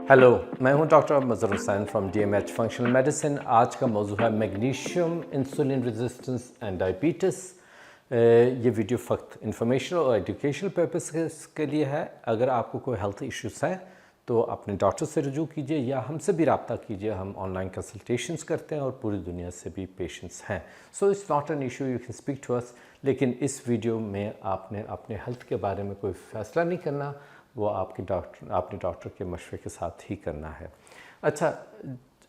Hello, मैं हूं doctor Mazhar Hussain from DMH functional medicine. आज का मौजू है magnesium, insulin resistance and diabetes. ये वीडियो फ़क्त इंफॉर्मेशनल और एजुकेशनल पर्पस के लिए है। अगर आपको कोई हेल्थ इश्यूज़ है तो अपने डॉक्टर से रजू कीजिए या हमसे भी रब्ता कीजिए। हम ऑनलाइन कंसल्टेशंस करते हैं और पूरी दुनिया से भी पेशेंट्स हैं। So it's not an issue, you can speak to us. लेकिन इस वीडियो में आपने अपने हेल्थ के बारे में कोई फ़ैसला नहीं करना, वो आपने डॉक्टर के मशवरे के साथ ही करना है। अच्छा,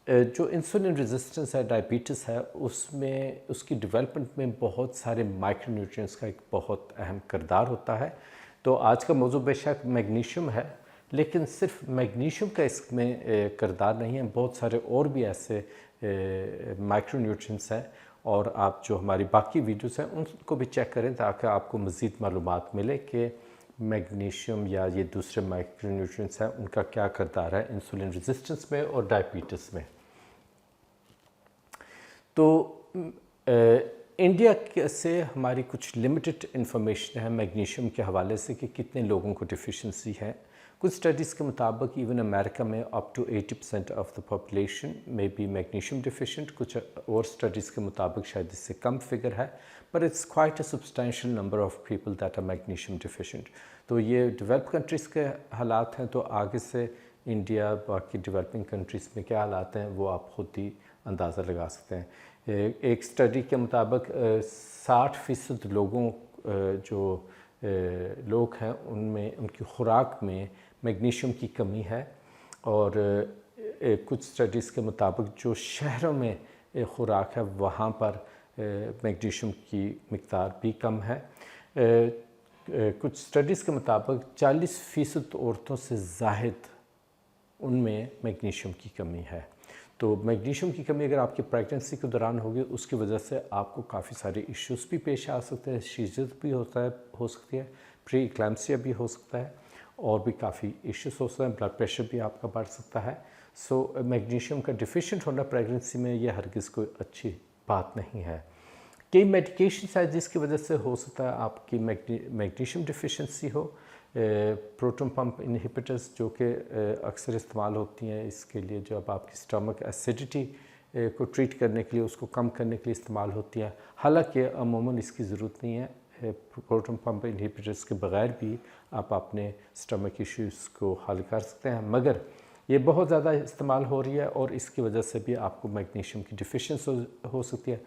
जो इंसुलिन रेजिस्टेंस है, डायबिटीज़ है, उसमें उसकी डेवलपमेंट में बहुत सारे माइक्रोन्यूट्रिएंट्स का एक बहुत अहम किरदार होता है। तो आज का मौजू बेशक मैग्नीशियम है, लेकिन सिर्फ मैग्नीशियम का इसमें किरदार नहीं है। बहुत सारे और भी ऐसे माइक्रोन्यूट्रिएंट्स हैं, और आप जो हमारी बाकी वीडियोस हैं उनको भी चेक करें ताकि आपको मज़ीद मालूमात मिले कि मैग्नीशियम या ये दूसरे माइक्रोन्यूट्रिएंट्स हैं उनका क्या किरदार है इंसुलिन रेजिस्टेंस में और डायबिटीज़ में। तो इंडिया से हमारी कुछ लिमिटेड इन्फॉर्मेशन है मैग्नीशियम के हवाले से कि कितने लोगों को डिफिशिएंसी है। कुछ स्टडीज़ के मुताबिक इवन अमेरिका में up to 80% of the population में बी मैग्नीशियम डिफिशेंट। कुछ और स्टडीज़ के मुताबिक शायद इससे कम फिगर है, पर it's quite a substantial number of people that are magnesium deficient. तो ये डेवलप कंट्रीज़ के हालात हैं, तो आगे से इंडिया बाकी डेवलपिंग कंट्रीज़ में क्या हालात हैं वो आप खुद ही अंदाज़ा लगा सकते हैं। एक स्टडी के मुताबिक 60% लोगों जो लोग हैं उनमें उनकी खुराक में मैग्नीशियम की कमी है। और कुछ स्टडीज़ के मुताबिक जो शहरों में खुराक है वहाँ पर मैग्नीशियम की मिक़दार भी कम है। कुछ स्टडीज़ के मुताबिक 40% औरतों से ज़ाहिद उनमें मैग्नीशियम की कमी है। तो मैग्नीशियम की कमी अगर आपकी प्रेगनेंसी के दौरान होगी, उसकी वजह से आपको काफ़ी सारे इश्यूज़ भी पेश आ सकते हैं। शीज़त भी हो सकती है, प्री इक्लेम्सिया भी हो सकता है, और भी काफ़ी इश्यूज़ हो सकते हैं। ब्लड प्रेशर भी आपका बढ़ सकता है। सो मैग्नीशियम का डिफिशिएंट होना प्रेगनेंसी में यह हरगिज़ कोई अच्छी बात नहीं है। कई मेडिकेशन है जिसकी वजह से हो सकता है आपकी मैग्नीशियम डिफिशिएंसी हो। प्रोटॉन पंप इनहिबिटर्स जो कि अक्सर इस्तेमाल होती हैं इसके लिए, जब आपकी स्टमक एसिडिटी को ट्रीट करने के लिए, उसको कम करने के लिए इस्तेमाल होती है। हालांकि अमूमन इसकी ज़रूरत नहीं है। प्रोटॉन पंप इनहिबिटर्स के बग़ैर भी आप अपने स्टमक इश्यूज़ को हल कर सकते हैं, मगर ये बहुत ज़्यादा इस्तेमाल हो रही है और इसकी वजह से भी आपको मैग्नीशियम की डिफिशिएंसी हो सकती है।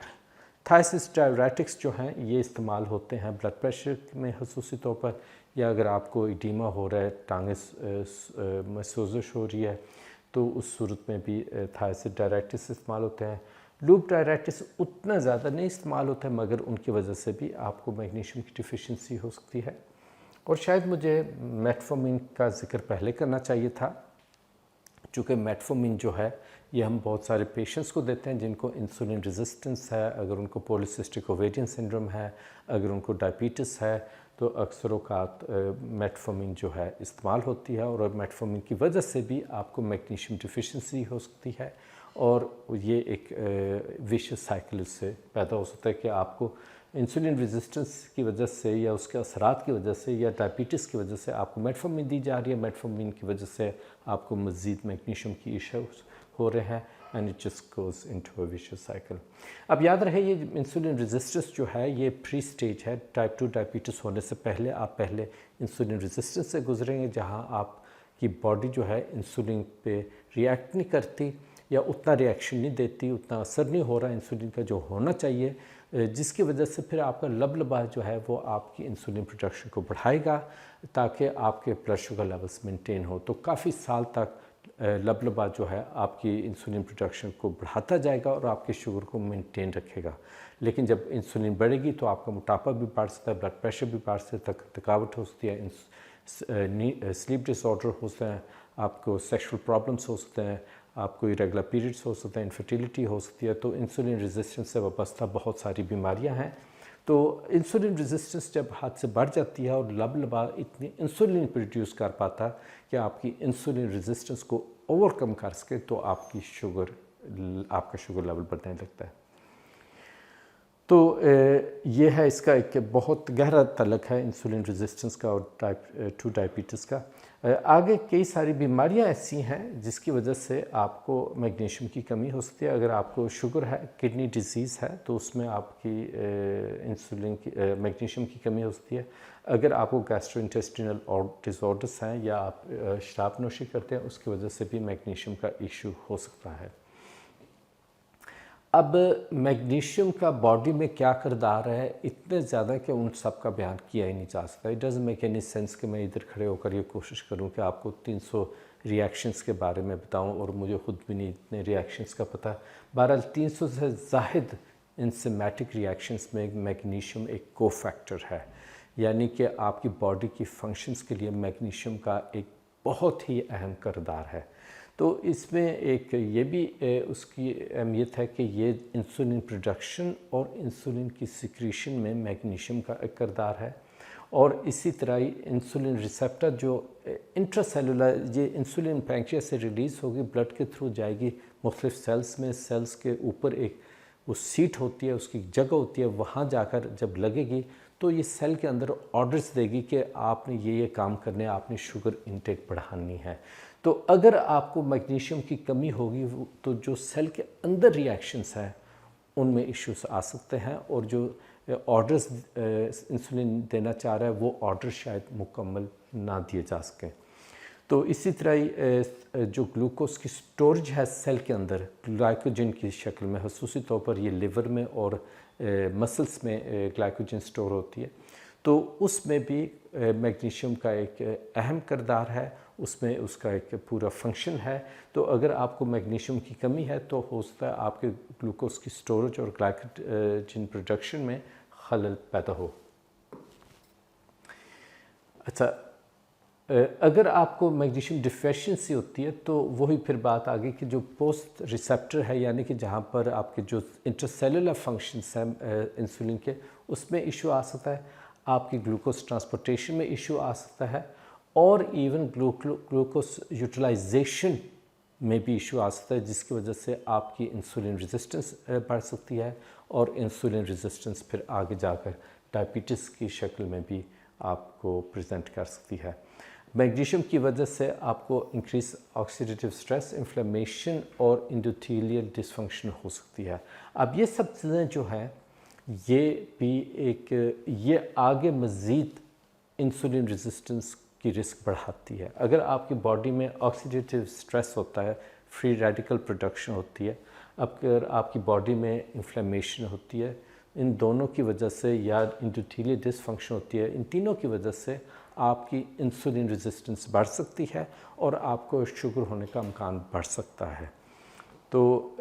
थायसिस डायरेटिक्स जो हैं ये इस्तेमाल होते हैं ब्लड प्रेशर में ख़ुसूसी तौर पर, या अगर आपको इडीमा हो रहा है, टांगें में सोजिश हो रही है, तो उस सूरत में भी थायसिस डायरेटिक्स इस्तेमाल होते हैं। लूप डायरेटिक्स उतना ज़्यादा नहीं इस्तेमाल होता है, मगर उनकी वजह से भी आपको मैग्नीशियम की डिफिशिएंसी हो सकती है। और शायद मुझे मेटफॉर्मिन का ज़िक्र पहले करना चाहिए था, चूँकि मेटफॉर्मिन जो है ये हम बहुत सारे पेशेंट्स को देते हैं जिनको इंसुलिन रेजिस्टेंस है, अगर उनको पॉलीसिस्टिक ओवेरियन सिंड्रोम है, अगर उनको डायबिटीज़ है, तो अक्सर औक़ात मेटफॉर्मिन जो है इस्तेमाल होती है। और मेटफॉर्मिन की वजह से भी आपको मैग्नीशियम डिफिशिएंसी हो सकती है, और ये एक विशियस साइकिल से पैदा हो सकता है कि आपको इंसुलिन रेजिस्टेंस की वजह से या उसके असरात की वजह से या डायबिटीज़ की वजह से आपको मेटफॉर्मिन दी जा रही है। मेटफॉर्मिन की वजह से आपको मज़ीद मैग्नीशियम की इश्यूज़ हो रहे हैं, and it just goes into a vicious cycle. अब याद रहे ये इंसुलिन रेजिस्टेंस जो है ये प्री स्टेज है। टाइप 2 डायबिटीज़ होने से पहले आप पहले इंसुलिन रेजिस्टेंस से गुजरेंगे, जहाँ आपकी बॉडी जो है इंसुलिन पे रिएक्ट नहीं करती या उतना रिएक्शन नहीं देती, उतना असर नहीं हो रहा इंसुलिन का जो होना चाहिए, जिसकी वजह से फिर आपका लबलबा जो है वो आपकी इंसुलिन प्रोडक्शन को बढ़ाएगा ताकि आपके ब्लड शुगर लेवल्स मेंटेन हो। तो काफ़ी साल तक लबलबा जो है आपकी इंसुलिन प्रोडक्शन को बढ़ाता जाएगा और आपके शुगर को मेंटेन रखेगा। लेकिन जब इंसुलिन बढ़ेगी तो आपका मोटापा भी बढ़ सकता है, ब्लड प्रेशर भी बढ़ सकता है, थकावट हो सकती है, स्लीप डिसऑर्डर हो सकते हैं, आपको सेक्सुअल प्रॉब्लम्स हो सकते हैं, आपको इरेगुलर पीरियड्स हो सकते हैं, इनफर्टिलिटी हो सकती है। तो इंसुलिन रेजिस्टेंस से वाबस्ता बहुत सारी बीमारियां हैं। तो इंसुलिन रेजिस्टेंस जब हद से बढ़ जाती है और लबलबा इतनी इंसुलिन प्रोड्यूस कर पाता कि आपकी इंसुलिन रेजिस्टेंस को ओवरकम कर सके, तो आपका शुगर लेवल बढ़ने लगता है। تو یہ ہے اس کا ایک بہت گہرا تعلق ہے انسولین ریزسٹنس کا اور ٹائپ 2 ڈائبٹیز کا. آگے کئی ساری بیماریاں ایسی ہیں جس کی وجہ سے آپ کو میگنیشیم کی کمی ہو سکتی ہے. اگر آپ کو شوگر ہے، کڈنی ڈیزیز ہے، تو اس میں آپ کی انسولین کی میگنیشیم کی کمی ہو سکتی ہے. اگر آپ کو گیسٹرو انٹسٹینل ڈس آرڈرس ہیں یا آپ شراب نوشی کرتے ہیں، اس کی وجہ سے بھی میگنیشیم کا ایشو ہو سکتا ہے. اب میگنیشیم کا باڈی میں کیا کردار ہے، اتنے زیادہ کہ ان سب کا بیان کیا ہی نہیں جا سکتا. It doesn't make any sense کہ میں ادھر کھڑے ہو کر یہ کوشش کروں کہ آپ کو 300 ریاکشنز کے بارے میں بتاؤں، اور مجھے خود بھی نہیں اتنے ریاکشنز کا پتہ. بہرحال 300 سے زائد انزیمیٹک ریاکشنز میں میگنیشیم ایک کو فیکٹر ہے، یعنی کہ آپ کی باڈی کی فنکشنز کے لیے میگنیشیم کا ایک بہت ہی اہم کردار ہے. تو اس میں ایک یہ بھی اس کی اہمیت ہے کہ یہ انسولین پروڈکشن اور انسولین کی سیکریشن میں میگنیشیم کا ایک کردار ہے. اور اسی طرح ہی انسولین ریسیپٹر جو انٹرا سیلولر، یہ انسولین پینکریاس سے ریلیز ہوگی، بلڈ کے تھرو جائے گی مختلف سیلز میں. سیلز کے اوپر ایک وہ سیٹ ہوتی ہے، اس کی جگہ ہوتی ہے، وہاں جا کر جب لگے گی تو یہ سیل کے اندر آرڈرز دے گی کہ آپ نے یہ کام کرنے، آپ نے شوگر انٹیک بڑھانی ہے. تو اگر آپ کو میگنیشیم کی کمی ہوگی تو جو سیل کے اندر ریاکشنز ہیں ان میں ایشوز آ سکتے ہیں، اور جو آرڈرز انسولین دینا چاہ رہا ہے وہ آرڈر شاید مکمل نہ دیے جا سکیں. تو اسی طرح ہی جو گلوکوز کی سٹوریج ہے سیل کے اندر گلائکوجن کی شکل میں، خصوصی طور پر یہ لیور میں اور مسلس میں گلائکوجن سٹور ہوتی ہے، تو اس میں بھی میگنیشیم کا ایک اہم کردار ہے. اس میں اس کا ایک پورا فنکشن ہے. تو اگر آپ کو میگنیشیم کی کمی ہے تو ہو سکتا ہے آپ کے گلوکوز کی سٹوریج اور گلائکوجن پروڈکشن میں خلل پیدا ہو. اچھا، اگر آپ کو میگنیشیم ڈیفیشنسی ہوتی ہے تو وہی پھر بات آگئی کہ جو پوسٹ ریسیپٹر ہے، یعنی کہ جہاں پر آپ کے جو انٹرسیلولر فنکشنز ہیں انسولین کے، اس میں ایشو آ سکتا ہے. آپ کی گلوکوز ٹرانسپورٹیشن میں ایشو آ سکتا ہے، اور ایون گلوکوز یوٹیلائزیشن میں بھی ایشو آ سکتا ہے، جس کی وجہ سے آپ کی انسولین ریزسٹنس بڑھ سکتی ہے، اور انسولین ریزسٹنس پھر آگے جا کر ڈائبٹیز کی شکل میں بھی آپ کو پریزنٹ کر سکتی ہے. میگنیشیم کی وجہ سے آپ کو انکریز آکسیڈیٹیو سٹریس، انفلیمیشن اور انڈوتھیلیل ڈسفنکشن ہو سکتی ہے. اب یہ سب چیزیں جو ہیں یہ بھی یہ آگے مزید انسولین ریزسٹنس کی رسک بڑھاتی ہے. اگر آپ کی باڈی میں آکسیڈیٹیو سٹریس ہوتا ہے، فری ریڈیکل پروڈکشن ہوتی ہے، اگر آپ کی باڈی میں انفلیمیشن ہوتی ہے، ان دونوں کی وجہ سے، یا انڈوتھیلیل ڈس فنکشن ہوتی ہے، ان تینوں کی وجہ سے آپ کی انسولین ریزسٹنس بڑھ سکتی ہے اور آپ کو شوگر ہونے کا امکان بڑھ سکتا ہے. تو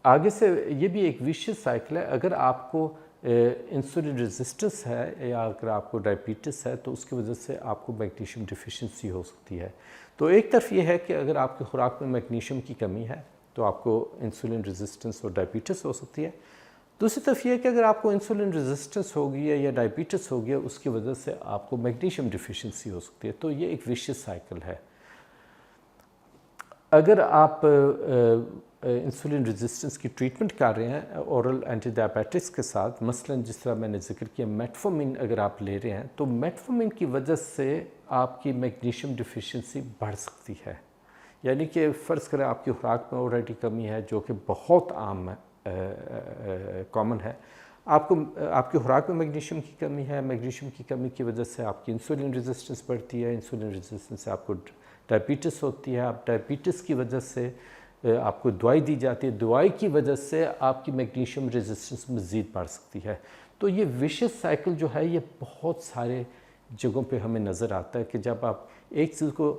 آگے سے یہ بھی ایک ویشیس سائیکل ہے. اگر آپ کو انسولین ریزسٹنس ہے یا اگر آپ کو ڈائبٹیز ہے تو اس کی وجہ سے آپ کو میگنیشیم ڈیفیشنسی ہو سکتی ہے. تو ایک طرف یہ ہے کہ اگر آپ کی خوراک میں میگنیشیم کی کمی ہے تو آپ کو انسولین ریزسٹنس اور ڈائبٹیز ہو سکتی ہے. دوسری طرف یہ ہے کہ اگر آپ کو انسولین ریزسٹنس ہوگی ہے یا ڈائبٹیز ہوگی ہے، اس کی وجہ سے آپ کو میگنیشیم ڈیفیشنسی ہو سکتی ہے. تو یہ ایک ویشیس سائیکل ہے. اگر آپ انسولین ریزسٹنس کی ٹریٹمنٹ کر رہے ہیں اورل اینٹی ڈائبیٹکس کے ساتھ، مثلا جس طرح میں نے ذکر کیا میٹفورمین اگر آپ لے رہے ہیں، تو میٹفورمین کی وجہ سے آپ کی میگنیشیم ڈیفیشنسی بڑھ سکتی ہے. یعنی کہ فرض کریں آپ کی خوراک میں آلریڈی کمی ہے، جو کہ بہت عام کامن ہے. آپ کی خوراک میں میگنیشیم کی کمی ہے، میگنیشیم کی کمی کی وجہ سے آپ کی انسولین ریزسٹنس بڑھتی ہے، انسولین ریزسٹنس سے آپ کو ڈائبٹیز ہوتی ہے. اب ڈائبٹیز کی وجہ سے آپ کو دوائی دی جاتی ہے، دوائی کی وجہ سے آپ کی میگنیشیم ریزسٹنس مزید بڑھ سکتی ہے. تو یہ ویشیس سائیکل جو ہے یہ بہت سارے جگہوں پہ ہمیں نظر آتا ہے کہ جب آپ ایک چیز کو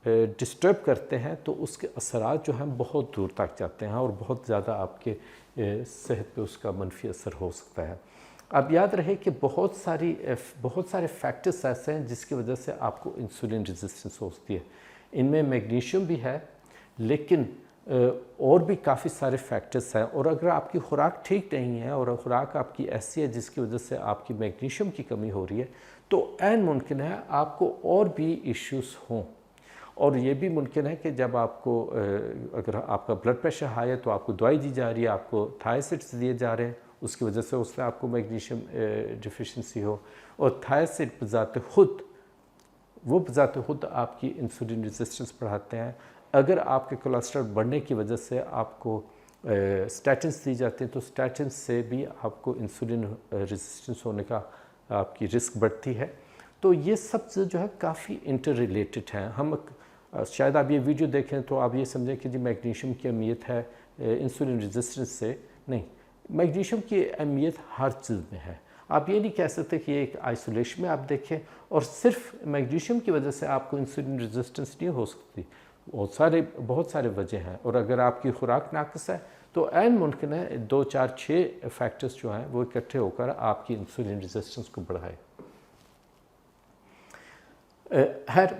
ڈسٹرب کرتے ہیں تو اس کے اثرات جو ہیں بہت دور تک جاتے ہیں اور بہت زیادہ آپ کے صحت پہ اس کا منفی اثر ہو سکتا ہے. اب یاد رہے کہ بہت سارے فیکٹرز ایسے ہیں جس کی وجہ سے آپ کو انسولین ریزسٹنس ہو سکتی ہے. ان میں میگنیشیم بھی ہے، لیکن اور بھی کافی سارے فیکٹرز ہیں. اور اگر آپ کی خوراک ٹھیک نہیں ہے اور خوراک آپ کی ایسی ہے جس کی وجہ سے آپ کی میگنیشیم کی کمی ہو رہی ہے، تو عین ممکن ہے آپ کو اور بھی ایشوز ہوں. اور یہ بھی ممکن ہے کہ جب آپ کو اگر آپ کا بلڈ پریشر ہائی ہے تو آپ کو دوائی دی جا رہی ہے، آپ کو تھائیسائڈس دیے جا رہے ہیں، اس کی وجہ سے اس میں آپ کو میگنیشیم ڈیفیشنسی ہو، اور تھائرائڈ بذات خود آپ کی انسولین ریزسٹنس بڑھاتے ہیں۔ اگر آپ کے کولیسٹرول بڑھنے کی وجہ سے آپ کو اسٹیٹنس دی جاتے ہیں تو اسٹیٹنس سے بھی آپ کو انسولین ریزسٹنس ہونے کا آپ کی رسک بڑھتی ہے۔ تو یہ سب جو ہے کافی انٹر ریلیٹڈ ہیں۔ ہم شاید آپ یہ ویڈیو دیکھیں تو آپ یہ سمجھیں کہ جی میگنیشیم کی اہمیت ہے انسولین ریزسٹنس سے، نہیں، میگنیشیم کی اہمیت ہر چیز میں ہے۔ آپ یہ نہیں کہہ سکتے کہ یہ ایک آئسولیشن میں آپ دیکھیں اور صرف میگنیشیم کی وجہ سے آپ کو انسولین ریزسٹنس نہیں ہو سکتی، بہت سارے وجہ ہیں، اور اگر آپ کی خوراک ناقص ہے تو عین ممکن ہے 2 4 6 فیکٹرز جو ہیں وہ اکٹھے ہو کر آپ کی انسولین ریزسٹنس کو بڑھائے۔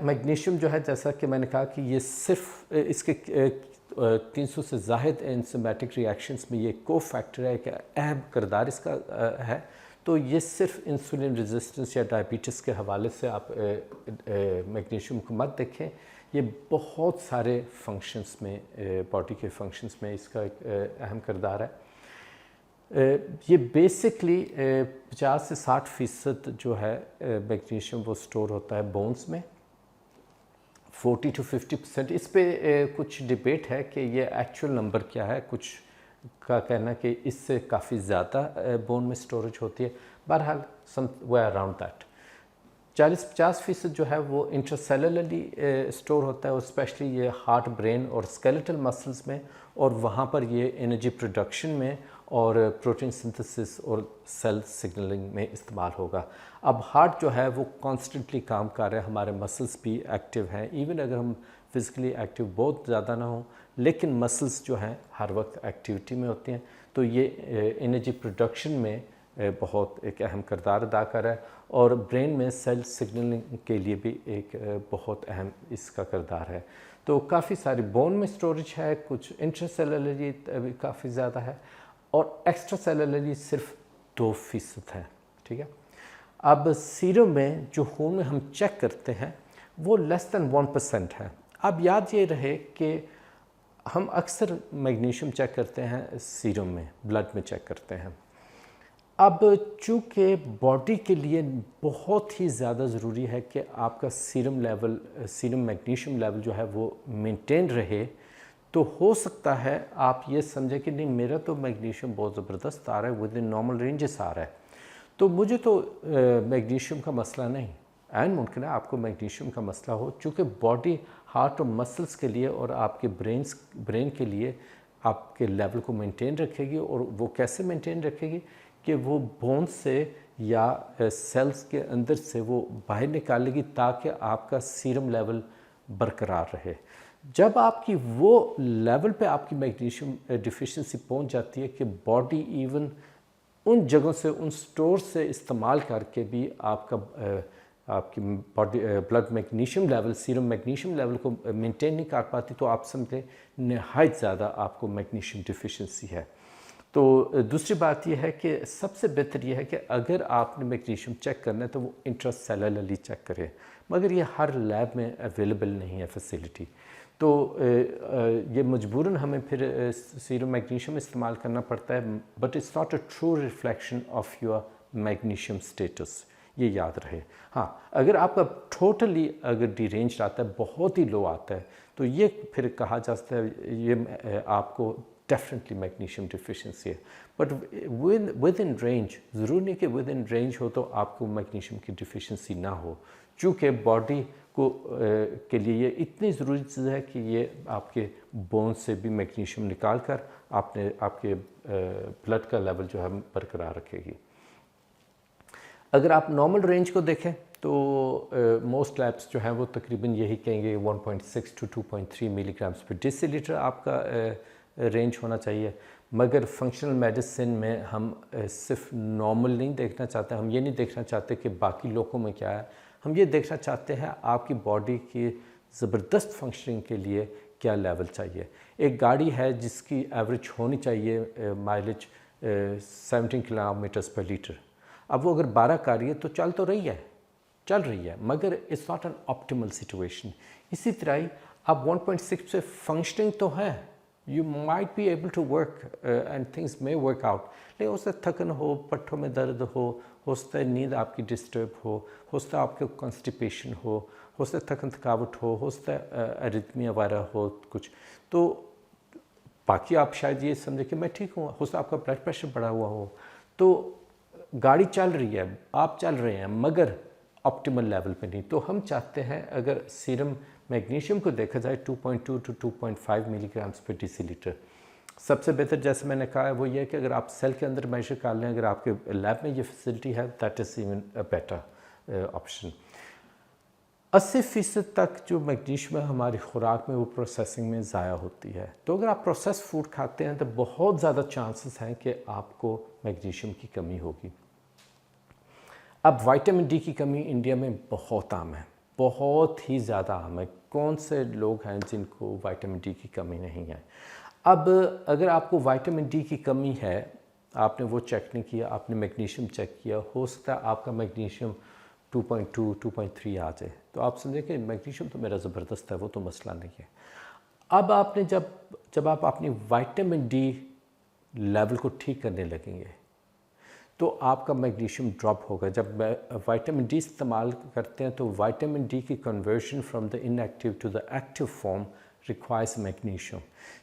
میگنیشیم جو ہے جیسا کہ میں نے کہا کہ یہ صرف اس کے 300 سے زائد انزیمیٹک ریاکشنز میں یہ کو فیکٹر ہے کہ اہم کردار اس کا ہے، تو یہ صرف انسولین ریزسٹنس یا ڈائبٹیز کے حوالے سے آپ میگنیشیم کو مت دیکھیں، یہ بہت سارے فنکشنز میں، باڈی کے فنکشنز میں اس کا ایک اہم کردار ہے۔ یہ بیسکلی 50 سے 60% جو ہے میگنیشیم وہ سٹور ہوتا ہے بونز میں، 40 to 50%۔ اس پہ کچھ ڈیبیٹ ہے کہ یہ ایکچوئل نمبر کیا ہے، کچھ کا کہنا کہ اس سے کافی زیادہ بون میں سٹوریج ہوتی ہے، بہرحال سم وے اراؤنڈ دیٹ۔ 40-50% جو ہے وہ انٹرسیلولرلی سٹور ہوتا ہے، اور اسپیشلی یہ ہارٹ، برین اور اسکیلیٹل مسلز میں، اور وہاں پر یہ انرجی پروڈکشن میں اور پروٹین سنتھسس اور سیل سگنلنگ میں استعمال ہوگا۔ اب ہارٹ جو ہے وہ کانسٹنٹلی کام کر رہا ہے، ہمارے مسلز بھی ایکٹیو ہیں، ایون اگر ہم فزیکلی ایکٹیو بہت زیادہ نہ ہوں لیکن مسلز جو ہیں ہر وقت ایکٹیویٹی میں ہوتے ہیں، تو یہ انرجی پروڈکشن میں بہت ایک اہم کردار ادا کر رہا ہے، اور برین میں سیل سگنلنگ کے لیے بھی ایک بہت اہم اس کا کردار ہے۔ تو کافی ساری بون میں سٹوریج ہے، کچھ انٹر سیلولرلی بھی کافی زیادہ ہے، اور ایکسٹرا سیلولرلی صرف 2% ہے، ٹھیک ہے۔ اب سیرم میں جو خون میں ہم چیک کرتے ہیں وہ لیس دین 1% ہے۔ اب یاد یہ رہے کہ ہم اکثر میگنیشیم چیک کرتے ہیں سیرم میں، بلڈ میں چیک کرتے ہیں۔ اب چونکہ باڈی کے لیے بہت ہی زیادہ ضروری ہے کہ آپ کا سیرم میگنیشیم لیول جو ہے وہ مینٹین رہے، تو ہو سکتا ہے آپ یہ سمجھیں کہ نہیں میرا تو میگنیشیم بہت زبردست آ رہا ہے، ود ان نارمل رینجز آ رہا ہے، تو مجھے تو میگنیشیم کا مسئلہ نہیں۔ عین ممکن ہے آپ کو میگنیشیم کا مسئلہ ہو، چونکہ باڈی ہارٹ اور مسلز کے لیے اور آپ کے برین کے لیے آپ کے لیول کو مینٹین رکھے گی، اور وہ کیسے مینٹین رکھے گی کہ وہ بون سے یا سیلز کے اندر سے وہ باہر نکالے گی تاکہ آپ کا سیرم لیول برقرار رہے۔ جب آپ کی وہ لیول پہ آپ کی میگنیشیم ڈیفیشنسی پہنچ جاتی ہے کہ باڈی ایون ان جگہوں سے، ان سٹور سے استعمال کر کے بھی آپ کی body blood magnesium level, serum magnesium level کو مینٹین نہیں کر پاتی، تو آپ سمجھیں نہایت زیادہ آپ کو میگنیشیم ڈیفیشنسی ہے۔ تو دوسری بات یہ ہے کہ سب سے بہتر یہ ہے کہ اگر آپ نے میگنیشیم چیک کرنا ہے تو وہ انٹرا سیلولرلی چیک کریں، مگر یہ ہر لیب میں اویلیبل نہیں ہے فیسیلٹی، تو یہ مجبوراً ہمیں پھر سیرم میگنیشیم استعمال کرنا پڑتا ہے، but it's not a true reflection of your magnesium status, یہ یاد رہے۔ ہاں، اگر آپ کا ٹوٹلی اگر ڈی رینج آتا ہے، بہت ہی لو آتا ہے، تو یہ پھر کہا جا سکتا ہے یہ آپ کو ڈیفینیٹلی میگنیشیم ڈیفیشنسی ہے، بٹ ود ان رینج، ضرور نہیں کہ ود ان رینج ہو تو آپ کو میگنیشیم کی ڈیفیشنسی نہ ہو، چونکہ باڈی کے لیے یہ اتنی ضروری چیز ہے کہ یہ آپ کے بون سے بھی میگنیشیم نکال کر آپ کے بلڈ کا لیول جو ہے برقرار رکھے گی۔ اگر آپ نارمل رینج کو دیکھیں تو موسٹ لیبس جو ہیں وہ تقریباً یہی کہیں گے 1.6 to 2.3 ملی گرامز پر ڈیسی لیٹر آپ کا رینج ہونا چاہیے، مگر فنکشنل میڈیسن میں ہم صرف نارمل نہیں دیکھنا چاہتے، ہم یہ نہیں دیکھنا چاہتے کہ باقی لوگوں میں کیا ہے، ہم یہ دیکھنا چاہتے ہیں آپ کی باڈی کی زبردست فنکشننگ کے لیے کیا لیول چاہیے۔ ایک گاڑی ہے جس کی ایوریج ہونی چاہیے مائلیج 17 کلومیٹرز پر لیٹر، اب وہ اگر 12 کر رہی ہے تو چل رہی ہے مگر it's not an optimal situation. اسی طرح ہی اب 1.6 سے فنکشننگ تو ہے you might be able to work and things may work out. लेकिन हो सकता है थकन हो, पट्टों में दर्द हो सकता है नींद आपकी डिस्टर्ब हो सकता है आपके कॉन्स्टिपेशन हो सकता है थकन थकावट हो सकता है एरिथमिया वगैरह हो कुछ, तो बाकी आप शायद ये समझे कि मैं ठीक हूँ, हो सकता है आपका ब्लड प्रेशर बढ़ा हुआ हो, तो गाड़ी चल रही है, आप चल रहे हैं मगर ऑप्टिमल लेवल पे नहीं। तो हम चाहते हैं अगर सीरम मैग्नीशियम को देखा जाए 2.2 to 2.5 मिलीग्राम्स पर डेसीलीटर, सबसे बेहतर जैसे मैंने कहा है वो ये है कि अगर आप सेल के अंदर मेजर कर लें, अगर आपके लैब में ये फैसिलिटी है, that is even a better option. 80% तक जो मैग्नीशियम है हमारी खुराक में वो प्रोसेसिंग में ज़ाया होती है। तो अगर आप प्रोसेस फूड खाते हैं तो बहुत ज़्यादा चांसेस हैं कि आपको मैग्नीशियम की कमी होगी। अब विटामिन डी की कमी इंडिया में बहुत आम है, बहुत ही ज़्यादा आम है। कौन से लोग हैं जिनको विटामिन डी की कमी नहीं है? अब अगर आपको विटामिन डी की कमी है, आपने वो चेक नहीं किया, आपने मैग्नीशियम चेक किया, हो सकता है आपका मैग्नीशियम 2.2, 2.3 आ जाए, तो आप समझें कि मैग्नीशियम तो मेरा ज़बरदस्त है, वो तो मसला नहीं है। अब आपने जब आप अपनी विटामिन डी लेवल को ठीक करने लगेंगे तो आपका मैग्नीशियम ड्रॉप होगा। जब विटामिन डी इस्तेमाल करते हैं तो विटामिन डी की conversion from the inactive to the active form requires magnesium.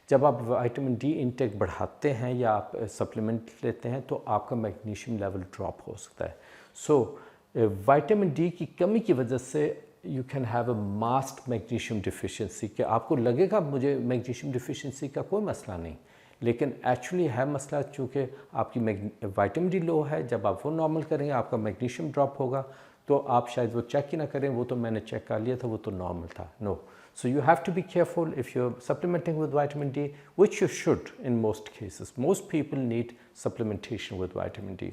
जब आप विटामिन डी इंटेक बढ़ाते हैं या आप सप्लीमेंट लेते हैं तो आपका मैग्नीशियम लेवल ड्रॉप हो सकता है। सो विटामिन डी की कमी की वजह से you can have a masked magnesium deficiency, कि आपको लगेगा मुझे मैग्नीशियम डिफिशिएंसी का कोई मसला नहीं, लेकिन एक्चुअली है मसला चूँकि आपकी विटामिन डी लो है। जब आप वो नॉर्मल करेंगे आपका मैग्नीशियम ड्रॉप होगा, तो आप शायद वो चेक ही ना करें, वो तो मैंने चेक कर लिया था, वो तो नॉर्मल था। No, so you have to be careful if you're supplementing with vitamin D, which you should in most cases. Most people need supplementation with vitamin D.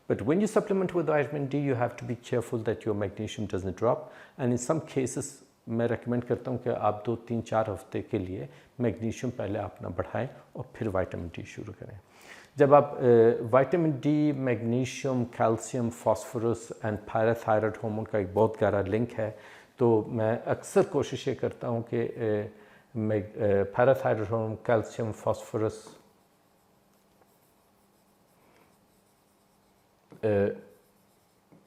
But when you supplement with vitamin D, you have to be careful that your magnesium doesn't drop. And in some cases, मैं recommend करता हूँ कि आप 2-3-4 हफ्ते के लिए magnesium पहले अपना बढ़ाएं और फिर विटामिन डी शुरू करें। जब आप vitamin D, magnesium, calcium, phosphorus and parathyroid hormone का एक बहुत गहरा लिंक है, तो मैं अक्सर कोशिश ये करता हूँ कि parathyroid hormone, calcium, phosphorus,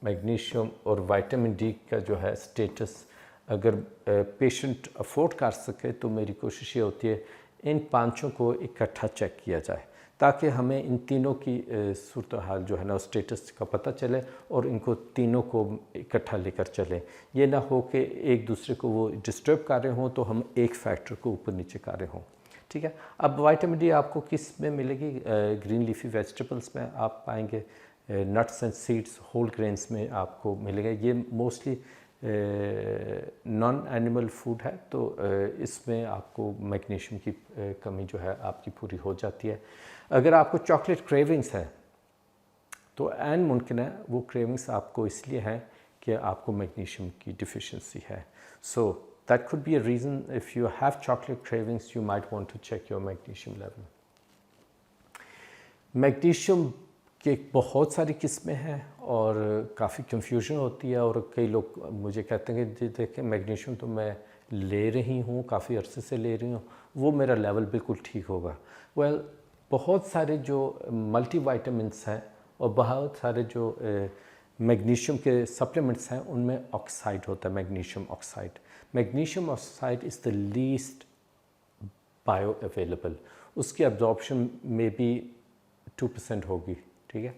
magnesium और विटामिन डी का जो है स्टेटस अगर पेशेंट अफोर्ड कर सके तो मेरी कोशिश ये होती है इन पांचों को इकट्ठा चेक किया जाए, ताकि हमें इन तीनों की सूरत हाल जो है ना स्टेटस का पता चले और इनको तीनों को इकट्ठा लेकर चलें। ये ना हो कि एक दूसरे को वो डिस्टर्ब कर रहे हों तो हम एक फैक्टर को ऊपर नीचे कर रहे हों। ठीक है। अब विटामिन डी आपको किस में मिलेगी? ग्रीन लीफी वेजिटेबल्स में आप पाएंगे, nuts and seeds, whole grains में आपको मिलेगा। ये मोस्टली नॉन एनिमल फूड है, तो इसमें आपको मैग्नीशियम की कमी जो है आपकी पूरी हो जाती है। अगर आपको चॉकलेट क्रेविंग्स है तो एन मुमकिन है वो क्रेविंग्स आपको इसलिए हैं कि आपको मैग्नीशियम की डिफिशिएंसी है। So that could be a reason. If you have chocolate cravings you might want to check your magnesium level. Magnesium की बहुत सारी किस्में हैं और काफ़ी कंफ्यूजन होती है, और कई लोग मुझे कहते हैं कि देखें मैग्नीशियम तो मैं ले रही हूँ, काफ़ी अरसे से ले रही हूँ, वो मेरा लेवल बिल्कुल ठीक होगा। वेल, बहुत सारे जो मल्टी वाइटामिन्स हैं और बहुत सारे जो मैग्नीशियम के सप्लीमेंट्स हैं उनमें ऑक्साइड होता है, magnesium oxide. Magnesium oxide is the least bio available, उसकी एब्जॉर्प्शन में भी 2% होगी। ठीक है,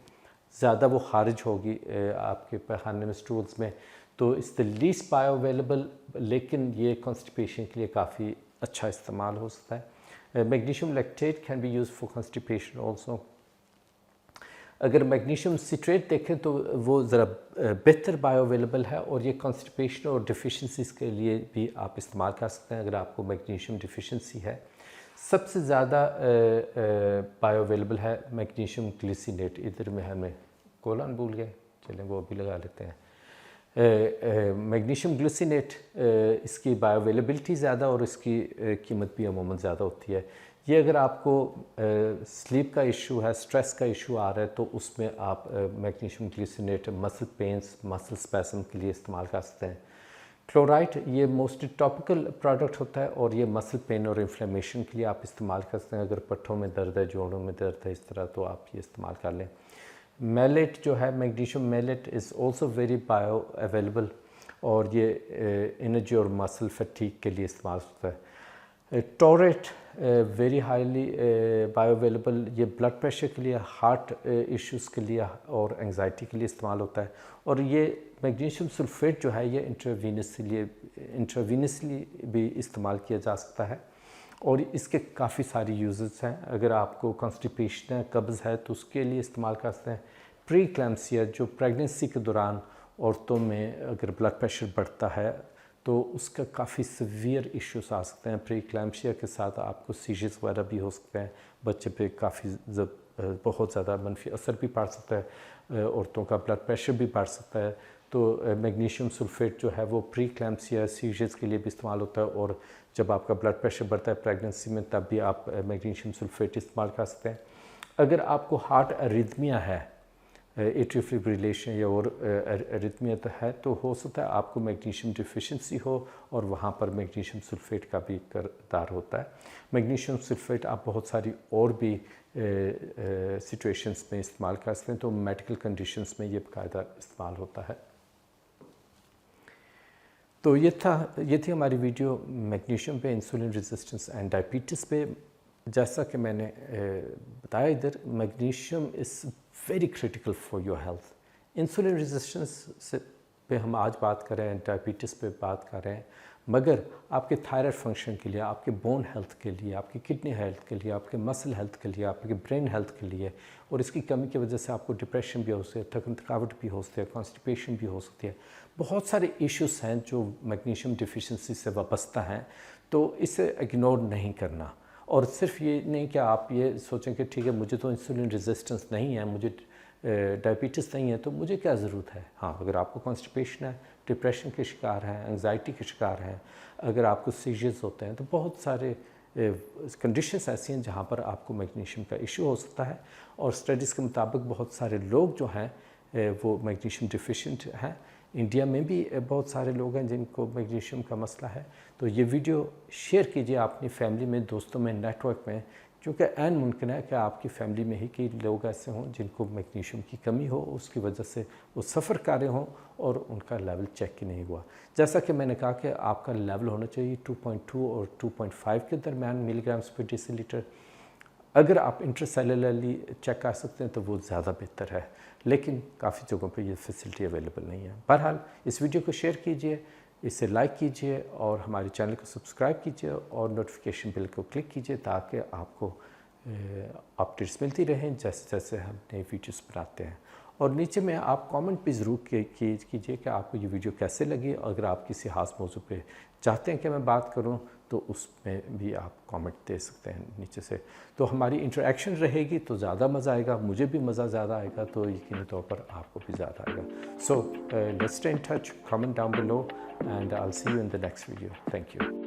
ज़्यादा वो खारिज होगी आपके पैखाने में, स्टूल्स में, तो it's the least bio available, लेकिन ये कॉन्स्टिपेशन के लिए काफ़ी अच्छा इस्तेमाल हो सकता है। Magnesium lactate can be use for constipation also. अगर मैग्नीशियम सिट्रेट देखें तो वो ज़रा बेहतर बायो अवेलेबल है, और ये कॉन्स्टिपेशन और डिफिशिएंसीज के लिए भी आप इस्तेमाल कर सकते हैं अगर आपको मैग्नीशियम डिफिशिएंसी है। सबसे ज़्यादा बायो अवेलेबल है मैग्नीशियम ग्लिसिनेट, इधर में हमें कोलन भूल गए, चलें वो अभी लगा लेते हैं। मैग्नीशियम ग्लिसिनेट, इसकी बायो अवेलेबिलिटी ज़्यादा और इसकी कीमत भी अमूमन ज़्यादा होती है। ये अगर आपको स्लीप का इशू है, स्ट्रेस का इशू आ रहा है, तो उसमें आप मैग्नीशियम ग्लिसिनेट मसल पेन्स, मसल स्पैसम के लिए इस्तेमाल कर सकते हैं। क्लोराइड ये मोस्टली टॉपिकल प्रोडक्ट होता है और ये मसल पेन और इन्फ्लेमेशन के लिए आप इस्तेमाल कर सकते हैं। अगर पट्ठों में दर्द है, जोड़ों में दर्द है, इस तरह, तो आप ये इस्तेमाल कर लें। मेलेट जो है, magnesium malate is also very bioavailable और ये एनर्जी और मसल फटीग के लिए इस्तेमाल होता है। टोरेट वेरी हाईली बायो अवेलेबल, ये ब्लड प्रेशर के लिए, हार्ट इश्यूज़ के लिए और एंग्जाइटी के लिए इस्तेमाल होता है। और ये मैग्नीशियम सल्फेट जो है ये इंट्रावीनसली भी इस्तेमाल किया जा सकता है और इसके काफ़ी सारी यूजेस हैं। अगर आपको कॉन्स्टिपेशन है, कब्ज़ है, तो उसके लिए इस्तेमाल कर सकते हैं। प्री क्लैम्सिया जो प्रेगनेंसी के दौरान औरतों में अगर ब्लड प्रेशर बढ़ता है तो उसका काफ़ी सीवियर इश्यूज आ सकते हैं। प्री क्लैम्सिया के साथ आपको सीजर्स वगैरह भी हो सकते हैं, बच्चे पे काफ़ी बहुत ज़्यादा मनफी असर भी पड़ सकता है, औरतों का ब्लड प्रेशर भी बढ़ सकता है। तो मैग्नीशियम सल्फेट जो है वो प्री क्लैम्सिया सीजर्स के लिए भी इस्तेमाल होता है और जब आपका ब्लड प्रेशर बढ़ता है प्रेगनेंसी में तब भी आप मैग्नीशियम सल्फेट इस्तेमाल कर सकते हैं। अगर आपको हार्ट अरिथमिया है, एट्रियल फिब्रिलेशन या और अरिथमिया है, तो हो सकता है आपको मैग्नीशियम डिफिशिएंसी हो और वहाँ पर मैग्नीशियम सल्फेट का भी किरदार होता है। मैग्नीशियम सल्फेट आप बहुत सारी और भी सिचुएशंस में इस्तेमाल कर सकते हैं, तो मेडिकल कंडीशंस में ये बाकायदा इस्तेमाल होता है। तो ये थी हमारी वीडियो मैग्नीशियम पे, इंसुलिन रेजिस्टेंस एंड डायबिटीज़ पे। जैसा कि मैंने बताया इधर, magnesium is very critical for your health. Insulin resistance पे हम आज बात कर रहे हैं, डायबिटीज़ पे बात कर रहे हैं, मगर आपके थायराइड फंक्शन के लिए, आपके बोन हेल्थ के लिए, आपकी किडनी हेल्थ के लिए, आपके मसल हेल्थ के लिए, आपके ब्रेन हेल्थ के लिए, और इसकी कमी की वजह से आपको डिप्रेशन भी हो सकती है, थकावट भी हो सकती है, कॉन्स्टिपेशन भी हो सकती है। बहुत सारे इश्यूज हैं जो मैग्नीशियम डिफिशिएंसी से वाबस्ता हैं, तो इसे इग्नोर नहीं करना। और सिर्फ ये नहीं कि आप ये सोचें कि ठीक है मुझे तो इंसुलिन रेजिस्टेंस नहीं है, मुझे डायबिटीज़ नहीं है, तो मुझे क्या ज़रूरत है। हाँ, अगर आपको कॉन्स्टिपेशन है, डिप्रेशन के शिकार हैं, एंग्जाइटी के शिकार हैं, अगर आपको सीजर्स होते हैं, तो बहुत सारे कंडीशंस ऐसी हैं जहाँ पर आपको मैग्नीशियम का इशू हो सकता है। और स्टडीज़ के मुताबिक बहुत सारे लोग जो हैं वो मैग्नीशियम डिफिशिएंट हैं। इंडिया में भी बहुत सारे लोग हैं जिनको मैग्नीशियम का मसला है। तो ये वीडियो शेयर कीजिए अपनी फैमिली में, दोस्तों में, नेटवर्क में, क्योंकि ऐन मुमकिन है कि आपकी फैमिली में ही कई लोग ऐसे हों जिनको मैग्नीशियम की कमी हो, उसकी वजह से वो सफ़र कर रहे हों और उनका लेवल चेक ही नहीं हुआ। जैसा कि मैंने कहा कि आपका लेवल होना चाहिए 2.2 और 2.5 के दरमियान मिलीग्राम्स पर डेसीलीटर। अगर आप इंट्रासेलुलरली चेक कर सकते हैं तो वो ज़्यादा बेहतर है, लेकिन काफ़ी जगहों पे ये फैसिलिटी अवेलेबल नहीं है। बहरहाल इस वीडियो को शेयर कीजिए, इसे लाइक कीजिए और हमारे चैनल को सब्सक्राइब कीजिए और नोटिफिकेशन बेल को क्लिक कीजिए ताकि आपको अपडेट्स मिलती रहें जैसे जैसे हम नए वीडियोस बनाते हैं। और नीचे में आप कमेंट भी ज़रूर कीजिए कि आपको ये वीडियो कैसे लगी। अगर आप किसी खास मौजू पे चाहते हैं कि मैं बात करूं तो उसमें भी आप कमेंट दे सकते हैं नीचे से। तो हमारी इंटरेक्शन रहेगी तो ज़्यादा मज़ा आएगा, मुझे भी मज़ा ज़्यादा आएगा, तो यकीनी तौर पर आपको भी ज़्यादा आएगा। So let's stay in touch, comment down below and I will see you in the next video. Thank you.